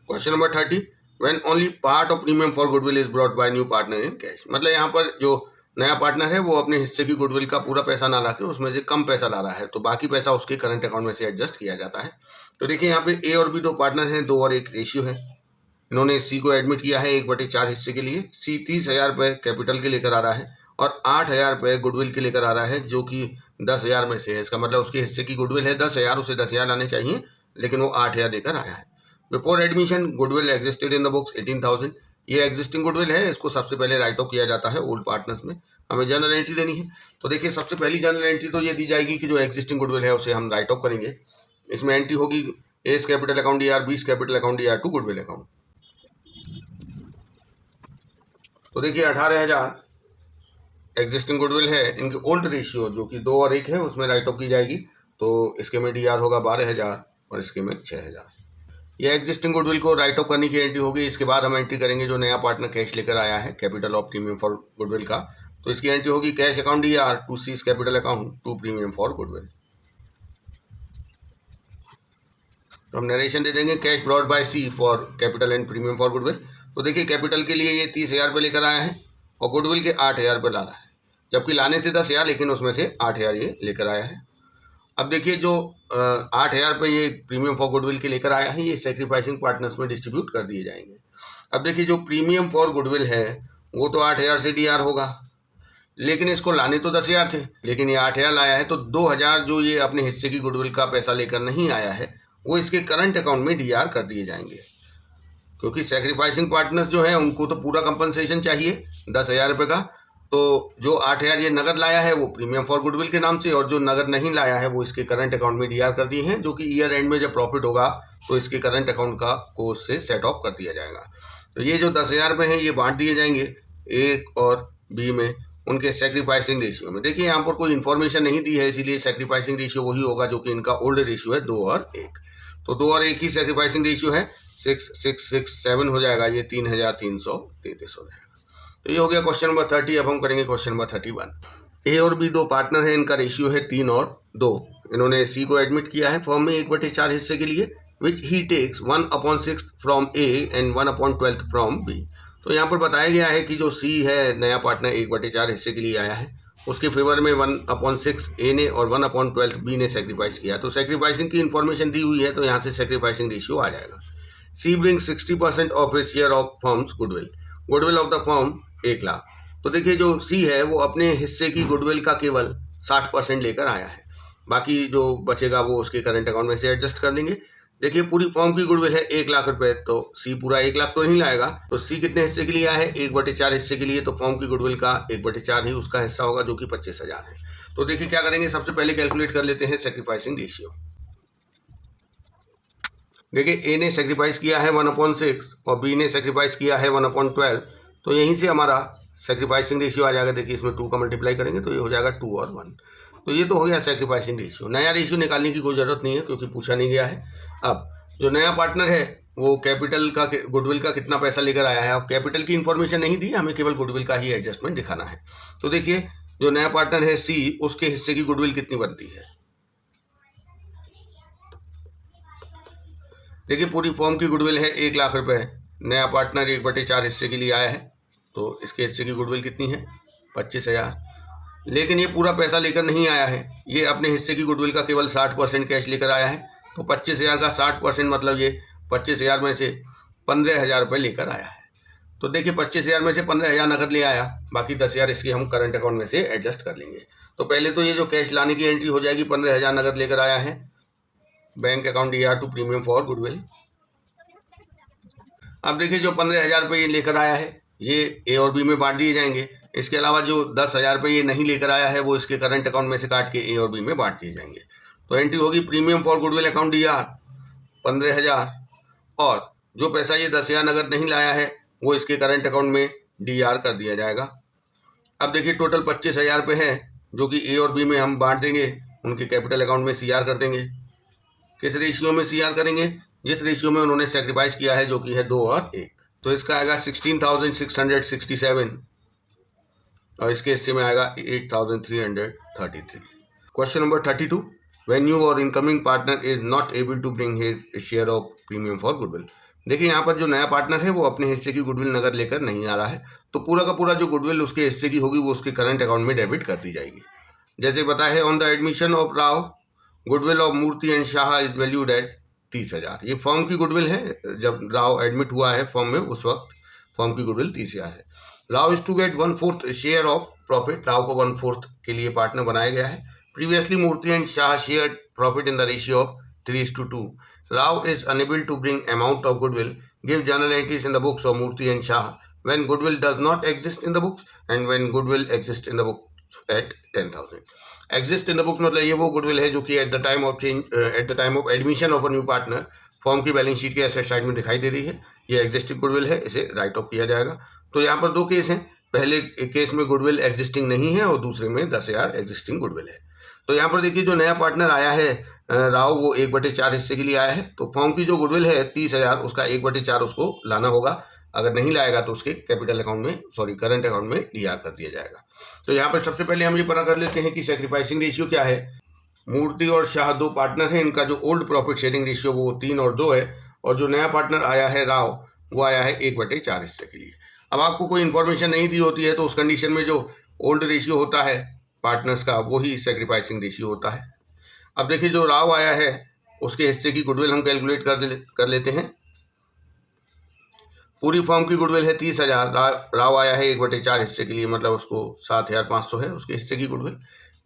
Question number 30, when only part of premium for goodwill is brought by new partner in cash. मतलब यहाँ पर जो नया partner है वो अपने हिस्से की गुडविल का पूरा पैसा ना लाके उसमें से कम पैसा ला रहा है, तो बाकी पैसा उसके करंट अकाउंट में से एडजस्ट किया जाता है। तो देखिए यहाँ पे ए और बी दो पार्टनर हैं, 2 और 1 रेशियो है। इन्होंने सी को एडमिट किया है 1/4 हिस्से के लिए। सी 30,000 रुपये कैपिटल के लेकर आ रहा है और 8,000 रुपये गुडविल के लेकर आ रहा है, जो कि 10,000 में से है। इसका मतलब उसके हिस्से की गुडविल है 10,000, उसे 10,000 लाने चाहिए, लेकिन वो 8,000 लेकर आया है। Before admission goodwill existed in the books 18,000। ये एग्जिस्टिंग गुडविल है, इसको सबसे पहले राइट ऑफ किया जाता है ओल्ड पार्टनर्स में। हमें जर्नल एंट्री देनी है, तो देखिए सबसे पहली जर्नल एंट्री तो ये दी जाएगी कि जो एग्जिस्टिंग गुडविल है उसे हम राइट ऑफ करेंगे। इसमें एंट्री होगी S capital account DR, B's capital account DR to goodwill account. तो देखिए 18,000 एग्जिस्टिंग गुडविल है, इनकी ओल्ड रेशियो जो कि 2 और 1 है उसमें राइट ऑफ की जाएगी। तो इसके में DR होगा 12,000 और इसके में 6,000। यह एग्जिस्टिंग गुडविल को राइट ऑफ करने की एंट्री होगी। इसके बाद हम एंट्री करेंगे जो नया पार्टनर कैश लेकर आया है capital of premium for goodwill का, तो इसकी एंट्री होगी cash account DR to C's capital account to premium for goodwill. तो हम नरेशन दे देंगे cash brought by C for capital and premium for goodwill. तो देखिए कैपिटल के लिए ये 30,000 रुपये लेकर आया है और गुडविल के 8,000 रुपये ला रहा है, जबकि लाने थे 10,000, लेकिन उसमें से 8,000 ये लेकर आया है। अब देखिए जो 8,000 रुपये ये प्रीमियम फॉर गुडविल के लेकर आया है, ये सेक्रीफाइसिंग पार्टनर्स में डिस्ट्रीब्यूट कर दिए जाएंगे। अब देखिए जो प्रीमियम फॉर गुडविल है वो तो 8,000 से DR होगा, लेकिन इसको लाने तो 10,000 थे, लेकिन ये 8,000 लाया है, तो 2,000 जो ये अपने हिस्से की गुडविल का पैसा लेकर नहीं आया है वो इसके करंट अकाउंट में DR कर दिए जाएंगे, क्योंकि सेक्रीफाइसिंग पार्टनर्स जो है उनको तो पूरा कंपनसेशन चाहिए 10,000 रुपये का। तो जो 8,000 ये नगद लाया है वो प्रीमियम फॉर गुडविल के नाम से, और जो नगद नहीं लाया है वो इसके करंट अकाउंट में DR कर दिए हैं, जो कि ईयर एंड में जब प्रॉफिट होगा तो इसके करंट अकाउंट का को उससे सेट ऑफ कर दिया जाएगा। तो ये जो 10,000 रुपये हैं ये बांट दिए जाएंगे ए और बी में उनके सेक्रीफाइसिंग रेशियो में। देखिए यहाँ पर कोई इन्फॉर्मेशन नहीं दी है, इसीलिए सेक्रीफाइसिंग रेशियो वही होगा जो कि इनका ओल्ड रेशियो है 2 और 1। तो 2 और 1 ही सेक्रीफाइसिंग रेशियो है, 6,667 हो जाएगा, ये 3,333 हो जाएगा। तो ये हो गया क्वेश्चन नंबर 30। अब हम करेंगे क्वेश्चन नंबर 31। ए और बी दो पार्टनर है, इनका रेशियो है 3 और 2। इन्होंने सी को एडमिट किया है फॉर्म में 1/4 हिस्से के लिए, विच ही takes 1/6 from A and 1/12 from B. तो यहाँ पर बताया गया है कि जो सी है नया पार्टनर 1/4 हिस्से के लिए आया है, उसके फेवर में 1/6 ए ने और 1/12 बी ने सेक्रीफाइस किया। तो सेक्रीफाइसिंग की इन्फॉर्मेशन दी हुई है, तो यहाँ से सेक्रीफाइसिंग रेशियो आ जाएगा। She bring 60% of his share of firms goodwill. Goodwill of the firm 1 lakh. तो देखिए जो सी है वो अपने हिस्से की गुडविल का केवल 60% लेकर आया है, बाकी जो बचेगा वो उसके करंट अकाउंट में से एडजस्ट कर देंगे। देखिए पूरी फर्म की गुडविल है 1 लाख रुपए, तो सी पूरा 1 लाख तो नहीं लाएगा। तो सी कितने हिस्से के लिए आया है? 1/4 हिस्से के लिए, तो फर्म की गुडविल का 1/4 ही उसका हिस्सा होगा, जो कि 25,000 है। तो देखिए क्या करेंगे, सबसे पहले कैलकुलेट कर लेते हैं सेक्रीफाइसिंग रेशियो। देखिए ए ने सेक्रीफाइस किया है 1/6 और बी ने सेक्रीफाइस किया है 1/12, तो यहीं से हमारा सेक्रीफाइसिंग रेशियो आ जाएगा। देखिए इसमें 2 का मल्टीप्लाई करेंगे तो ये हो जाएगा 2 और 1। तो ये तो हो गया सेक्रीफाइसिंग रेशियो। नया रेशियो निकालने की कोई ज़रूरत नहीं है क्योंकि पूछा नहीं गया है। अब जो नया पार्टनर है वो कैपिटल का गुडविल का कितना पैसा लेकर आया है, अब कैपिटल की इन्फॉर्मेशन नहीं दी, हमें केवल गुडविल का ही एडजस्टमेंट दिखाना है। तो देखिए जो नया पार्टनर है सी, उसके हिस्से की गुडविल कितनी बनती है। देखिए पूरी फर्म की गुडविल है 1 लाख रुपए, नया पार्टनर 1/4 हिस्से के लिए आया है, तो इसके हिस्से की गुडविल कितनी है 25,000। लेकिन ये पूरा पैसा लेकर नहीं आया है, ये अपने हिस्से की गुडविल का केवल 60% कैश लेकर आया है। तो 25,000 का 60% मतलब ये 25,000 में से 15,000 रुपये लेकर आया है। तो देखिए 25,000 में से 15,000 नकद ले आया, बाकी 10,000 इसके हम करंट अकाउंट में से एडजस्ट कर लेंगे। तो पहले तो ये जो कैश लाने की एंट्री हो जाएगी, 15,000 नकद लेकर आया है, bank account DR to premium for goodwill. अब देखिए जो 15,000 रुपये ये लेकर आया है ये ए और बी में बांट दिए जाएंगे। इसके अलावा जो 10,000 रुपये ये नहीं लेकर आया है वो इसके करंट अकाउंट में से काट के ए और बी में बांट दिए जाएंगे। तो एंट्री होगी premium for goodwill account DR 15,000, और जो पैसा ये 10,000 नगद नहीं लाया है वो इसके करंट अकाउंट में DR कर दिया जाएगा। अब देखिए टोटल 25,000 रुपये है, जो कि ए और बी में हम बांट देंगे, उनके कैपिटल अकाउंट में CR कर देंगे। किस रेशियो में CR करेंगे? जिस रेशियो में उन्होंने सेक्रीफाइस किया है, जो कि है 2 और 1। तो इसका आएगा 16,667 और इसके हिस्से में आएगा 8,333। Question number 32। व्हेन न्यू और incoming partner is not able to bring his share of premium for goodwill. देखिए यहाँ पर जो नया पार्टनर है वो अपने हिस्से की गुडविल नगद लेकर नहीं आ रहा है, तो पूरा का पूरा जो गुडविल उसके हिस्से की होगी वो उसके करंट अकाउंट में डेबिट कर दी जाएगी। जैसे बताया है, on the admission of Rao goodwill of Murthy and Shah is valued at 30,000। ये फर्म की गुडविल है, जब राव एडमिट हुआ है फर्म में उस वक्त फर्म की गुडविल 30,000 है। Rao is to get 1/4 share of profit. Rao को 1/4 के लिए पार्टनर बनाया गया है। Previously Murthy and Shah share profit in the ratio of 3:2। Rao is unable to bring amount of goodwill. Give journal entries in the books of Murthy and Shah when goodwill does not exist in the books and when goodwill exists in the books at 10,000. Exist in the books मतलब ये वो goodwill है जो कि at the time of admission of a new partner form की balance sheet के asset side में दिखाई दे रही है। ये एग्जिस्टिंग गुडविल है, इसे राइट ऑफ किया जाएगा। तो यहाँ पर दो केस हैं, पहले केस में गुडविल एग्जिस्टिंग नहीं है और दूसरे में 10,000 एग्जिस्टिंग गुडविल है। तो यहाँ पर देखिए जो नया पार्टनर आया है राव, वो 1/4 हिस्से के लिए आया है। तो फॉर्म की जो गुडविल है 30,000, उसका 1/4 उसको लाना होगा। अगर नहीं लाएगा तो उसके कैपिटल अकाउंट में करंट अकाउंट में डीआर कर दिया जाएगा। तो यहाँ पर सबसे पहले हम ये पता कर लेते हैं कि सैक्रिफाइसिंग रेशियो क्या है। मूर्ति और शाह दो पार्टनर हैं, इनका जो ओल्ड प्रॉफिट शेयरिंग रेशियो वो 3 और 2 है, और जो नया पार्टनर आया है राव वो आया है 1/4 हिस्से के लिए। अब आपको कोई इन्फॉर्मेशन नहीं दी होती है तो उस कंडीशन में जो ओल्ड रेशियो होता है पार्टनर्स का वही सैक्रिफाइसिंग रेशियो होता है। अब देखिए जो राव आया है उसके हिस्से की गुडविल हम कैलकुलेट कर लेते हैं। पूरी फर्म की गुडविल है 30,000, राव आया है 1/4 हिस्से के लिए, मतलब उसको 7,500 है उसके हिस्से की गुडविल।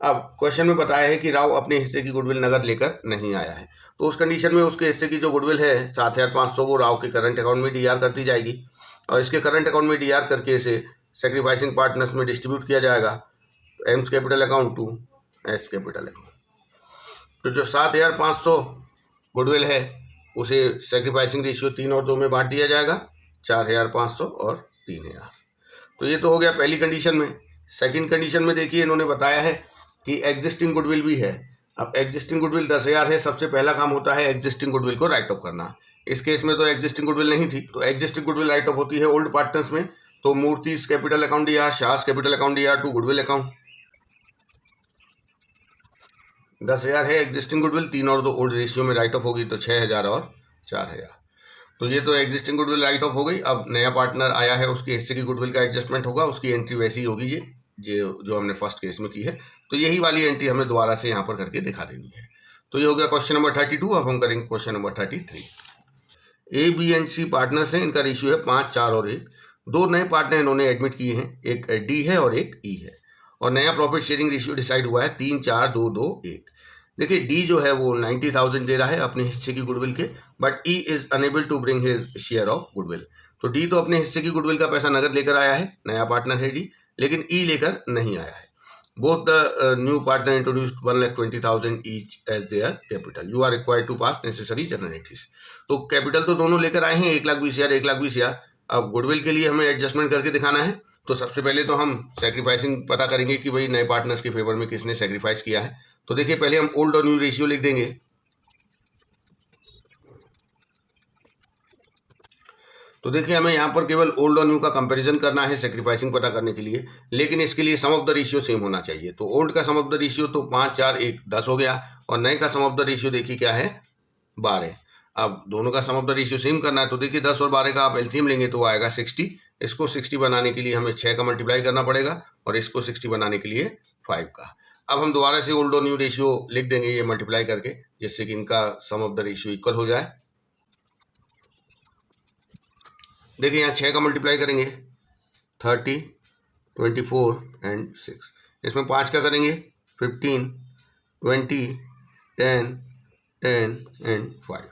अब क्वेश्चन में बताया है कि राव अपने हिस्से की गुडविल नगद लेकर नहीं आया है, तो उस कंडीशन में उसके हिस्से की जो गुडविल है 7,500 वो राव के करंट अकाउंट में डीआर कर दी जाएगी, और इसके करंट अकाउंट में डीआर करके इसे सैक्रिफाइसिंग पार्टनर्स में डिस्ट्रीब्यूट किया जाएगा, M's capital account to S capital account. तो जो 7,500 गुडविल है उसे सैक्रिफाइसिंग रेशियो 3 और 2 में बांट दिया जाएगा, 4,500 और 3,000। तो ये तो हो गया पहली कंडीशन में। सेकंड कंडीशन में देखिए इन्होंने बताया है कि एग्जिस्टिंग गुडविल भी है। अब एग्जिस्टिंग गुडविल 10,000 है, सबसे पहला काम होता है एग्जिस्टिंग गुडविल को राइट ऑफ करना। इस केस में तो एग्जिस्टिंग गुडविल नहीं थी, तो एग्जिस्टिंग गुडविल राइट ऑफ होती है ओल्ड पार्टनर्स में। तो Murthy capital account DR, Shah capital account DR to goodwill account. 10,000 है एग्जिस्टिंग गुडविल, 3 और 2 ओल्ड रेशियो में राइट ऑफ होगी, तो 6,000 और 4,000। तो ये तो एग्जिस्टिंग गुडविल राइट ऑफ हो गई। अब नया पार्टनर आया है उसके हिस्से की गुडविल का एडजस्टमेंट होगा, उसकी एंट्री वैसी होगी ये जो हमने फर्स्ट केस में की है। तो यही वाली एंट्री हमें दोबारा से यहाँ पर करके दिखा देनी है। तो ये हो गया क्वेश्चन नंबर 32। अब हम करेंगे question number 33। A, B and C partners हैं, इनका रेशियो है 5, 4 और 1। दो नए पार्टनर इन्होंने एडमिट किए हैं, एक डी है और एक ई है, और नया प्रॉफिट शेयरिंग रेशियो डिसाइड हुआ है 3, 4, 2, 2, 1। देखिए डी जो है वो 90,000 दे रहा है अपने हिस्से की गुडविल के, but E is unable to bring his share of goodwill. तो डी तो अपने हिस्से की गुडविल का पैसा नगद लेकर आया है, नया पार्टनर है डी, लेकिन ई लेकर नहीं आया है। Both the new partner introduced 1,20,000 each as their capital. You are required to pass necessary journal entries. तो कैपिटल तो दोनों लेकर आए हैं, 1,20,000, 1,20,000। अब गुडविल के लिए हमें एडजस्टमेंट करके दिखाना है। तो सबसे पहले तो हम सैक्रिफाइसिंग पता करेंगे कि भाई नए पार्टनर्स के फेवर में किसने सैक्रिफाइस किया है। तो देखिए पहले हम ओल्ड और न्यू रेशियो लिख देंगे। तो देखिए हमें यहाँ पर केवल ओल्ड और न्यू का कंपैरिजन करना है सैक्रिफाइसिंग पता करने के लिए, लेकिन इसके लिए सम ऑफ द रेशियो सेम होना चाहिए। तो ओल्ड का सम ऑफ द रेशियो तो 5, 4, 1, 10 हो गया, और नए का सम ऑफ द रेशियो देखिए क्या है 12। अब दोनों का सम ऑफ द रेशियो सेम करना है, तो देखिए 10 और 12 का आप एलसीएम लेंगे तो आएगा 60। इसको 60 बनाने के लिए हमें 6 का मल्टीप्लाई करना पड़ेगा, और इसको 60 बनाने के लिए 5 का। अब हम दोबारा से ओल्ड और न्यू रेशियो लिख देंगे ये मल्टीप्लाई करके, जिससे कि इनका सम ऑफ द रेशियो इक्वल हो जाए। देखिए यहाँ 6 का मल्टीप्लाई करेंगे 30, 24 एंड 6। इसमें 5 का करेंगे 15, 20, 10, 10 एंड 5।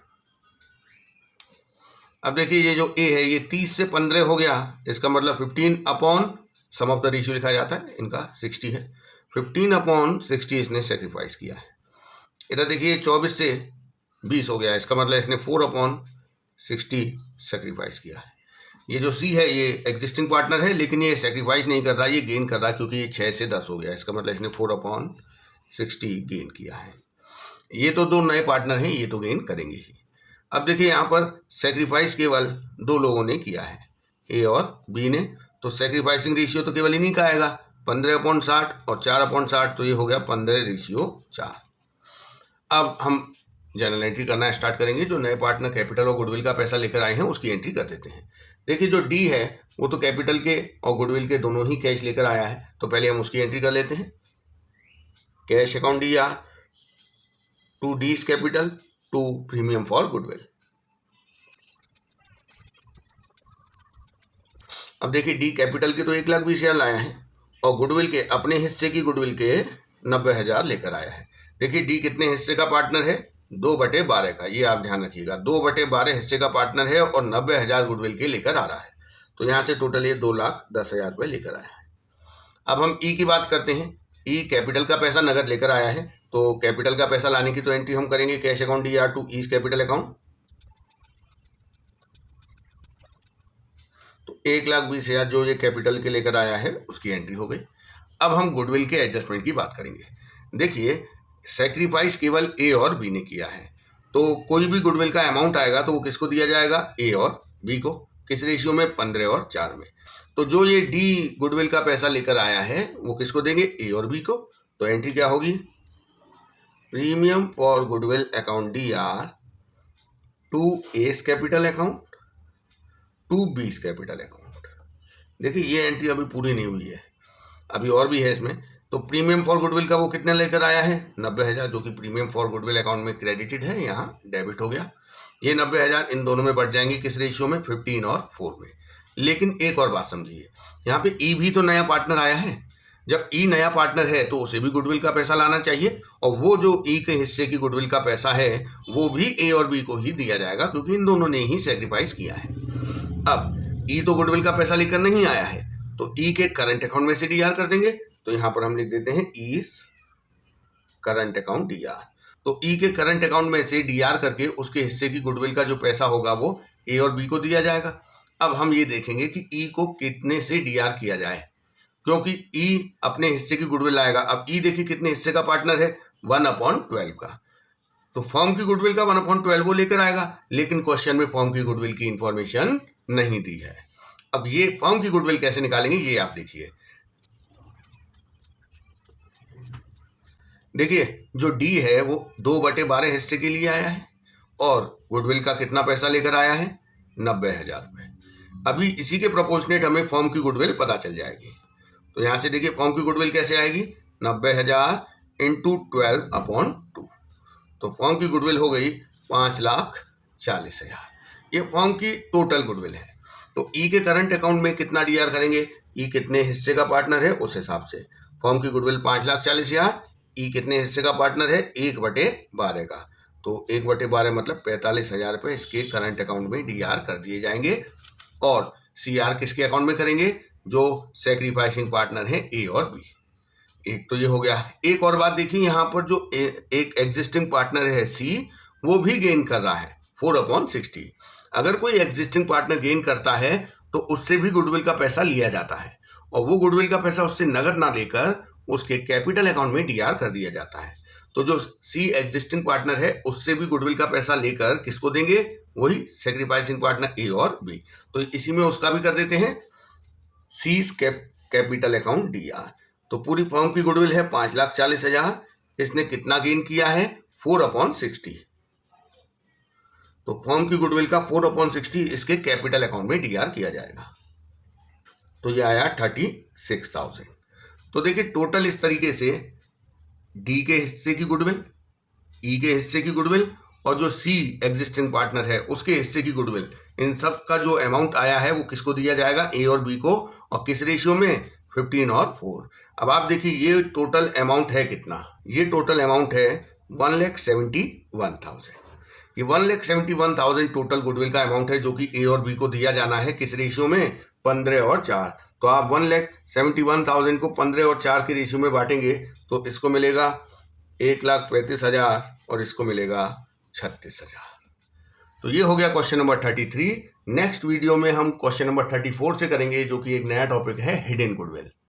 अब देखिए ये जो ए है ये 30 से 15 हो गया, इसका मतलब 15 upon sum of the ratio लिखा जाता है, इनका 60 है। 15 अपॉन 60 इसने सेक्रीफाइस किया है। इधर देखिए 24 से 20 हो गया, इसका मतलब इसने 4 अपॉन 60 सेक्रीफाइस किया है। ये जो सी है ये एग्जिस्टिंग पार्टनर है, लेकिन ये सेक्रीफाइस नहीं कर रहा, ये गेन कर रहा, क्योंकि ये 6 से 10 हो गया, इसका मतलब इसने 4 अपॉन 60 गेन किया है। ये तो दो नए पार्टनर हैं, ये तो गेन करेंगे ही। अब देखिए यहाँ पर सेक्रीफाइस केवल 2 लोगों ने किया है, ए और बी ने, तो सेक्रीफाइसिंग रेशियो तो केवल इन्हीं का आएगा 15/60 और 4/60, तो ये हो गया 15/4। अब हम जनरल एंट्री करना स्टार्ट करेंगे। जो नए पार्टनर कैपिटल और गुडविल का पैसा लेकर आए हैं उसकी एंट्री कर देते हैं। देखिए जो डी है वो तो कैपिटल के और गुडविल के दोनों ही कैश लेकर आया है, तो पहले हम उसकी एंट्री कर लेते हैं। Cash account D R to D's capital to premium for goodwill. अब देखिए डी कैपिटल के तो 1,20,000 लाया है और गुडविल के अपने हिस्से की गुडविल के 90,000 लेकर आया है। देखिए डी कितने हिस्से का पार्टनर है, 2/12 का, ये आप ध्यान रखिएगा, 2/12 हिस्से का पार्टनर है और 90,000 गुडविल के लेकर आ रहा है। तो यहाँ से टोटल ये 2,10,000 रुपये लेकर आया है। अब हम ई की बात करते हैं। ई कैपिटल का पैसा नगद लेकर आया है, तो कैपिटल का पैसा लाने की तो एंट्री हम करेंगे cash account D R to E's capital account. तो 1,20,000 जो ये कैपिटल के लेकर आया है उसकी एंट्री हो गई। अब हम गुडविल के एडजस्टमेंट की बात करेंगे। देखिए सेक्रीफाइस केवल ए और बी ने किया है, तो कोई भी गुडविल का अमाउंट आएगा तो वो किसको दिया जाएगा, ए और बी को। किस रेशियो में, 15 और 4 में। तो जो ये डी गुडविल का पैसा लेकर आया है वो किसको देंगे, ए और बी को। तो एंट्री क्या होगी, premium for goodwill account D R to S capital account to B's capital account. देखिए ये एंट्री अभी पूरी नहीं हुई है, अभी और भी है इसमें। तो प्रीमियम फॉर गुडविल का वो कितने लेकर आया है, 90,000, जो कि प्रीमियम फॉर गुडविल अकाउंट में क्रेडिटेड है, यहाँ डेबिट हो गया। ये 90,000 इन दोनों में बढ़ जाएंगे, किस रेशियो में, 15 और 4 में। लेकिन एक और बात समझिए, यहाँ पे ई भी तो नया पार्टनर आया है। जब ई नया पार्टनर है तो उसे भी गुडविल का पैसा लाना चाहिए, और वो जो ई के हिस्से की गुडविल का पैसा है वो भी ए और बी को ही दिया जाएगा, क्योंकि इन दोनों ने ही सेक्रीफाइस किया है। अब ई तो गुडविल का पैसा लेकर नहीं आया है, तो ई के करंट अकाउंट में से डी आर कर देंगे। तो यहाँ पर हम लिख देते हैं E's current account D R. तो ई के करंट अकाउंट में से डी आर करके उसके हिस्से की गुडविल का जो पैसा होगा वो ए और बी को दिया जाएगा। अब हम ये देखेंगे कि ई को कितने से डी आर किया जाए, क्योंकि ई अपने हिस्से की गुडविल लाएगा। अब ई देखिए कितने हिस्से का पार्टनर है, 1/12 का। तो फर्म की गुडविल का 1/12 वो लेकर आएगा, लेकिन क्वेश्चन में फर्म की गुडविल की इंफॉर्मेशन नहीं दी है। अब ये फर्म की गुडविल कैसे निकालेंगे ये आप देखिए। देखिए जो डी है वो 2/12 हिस्से के लिए आया है और गुडविल का कितना पैसा लेकर आया है, 90,000 रुपये। अभी इसी के प्रोपोर्शनेट हमें फर्म की गुडविल पता चल जाएगी। तो यहाँ से देखिए फर्म की गुडविल कैसे आएगी, 90,000 इंटू 12/2। तो फर्म की गुडविल हो गई 5,40,000। ये फर्म की टोटल गुडविल है। तो ई के करंट अकाउंट में कितना डी आर करेंगे, ई कितने हिस्से का पार्टनर है उस हिसाब से। फर्म की गुडविल 5,40,000, ई कितने हिस्से का पार्टनर है, 1/12 का। तो 1/12 मतलब 45,000 रुपये इसके करंट अकाउंट में डी आर कर दिए जाएंगे। और सी आर किसके अकाउंट में करेंगे, जो सेक्रीफाइसिंग पार्टनर है ए और बी। एक तो ये हो गया। एक और बात देखिए, यहाँ पर जो एक एग्जिस्टिंग पार्टनर है सी, वो भी गेन कर रहा है 4/60। अगर कोई एग्जिस्टिंग पार्टनर गेन करता है तो उससे भी गुडविल का पैसा लिया जाता है, और वो गुडविल का पैसा उससे नगद ना लेकर उसके कैपिटल अकाउंट में डी आर कर दिया जाता है। तो जो सी एग्जिस्टिंग पार्टनर है उससे भी गुडविल का पैसा लेकर किसको देंगे, वही सेक्रीफाइसिंग पार्टनर ए और बी। तो इसी में उसका भी कर देते हैं seize capital account D R. तो पूरी फर्म की गुडविल है 5,40,000, इसने कितना गेन किया है, 4/60। तो फर्म की गुडविल का 4/60 इसके कैपिटल अकाउंट में डी आर किया जाएगा। तो ये आया 36,000। तो देखिए टोटल इस तरीके से डी के हिस्से की गुडविल, ई के हिस्से की गुडविल और जो सी एग्जिस्टिंग पार्टनर है उसके हिस्से की गुडविल, इन सब का जो अमाउंट आया है वो किसको दिया जाएगा, ए और बी को। और किस रेशियो में, 15 और 4। अब आप देखिए ये टोटल अमाउंट है कितना, ये टोटल अमाउंट है 1,71,000। ये 1,71,000 टोटल गुडविल का अमाउंट है जो कि ए और बी को दिया जाना है। किस रेशियो में, 15 और 4। तो आप 1,71,000 को 15 और 4 के रेशियो में बांटेंगे तो इसको मिलेगा 1,35,000 और इसको मिलेगा 36,000। तो ये हो गया क्वेश्चन नंबर 33। नेक्स्ट वीडियो में हम क्वेश्चन नंबर 34 से करेंगे, जो कि एक नया टॉपिक है हिडन गुडविल।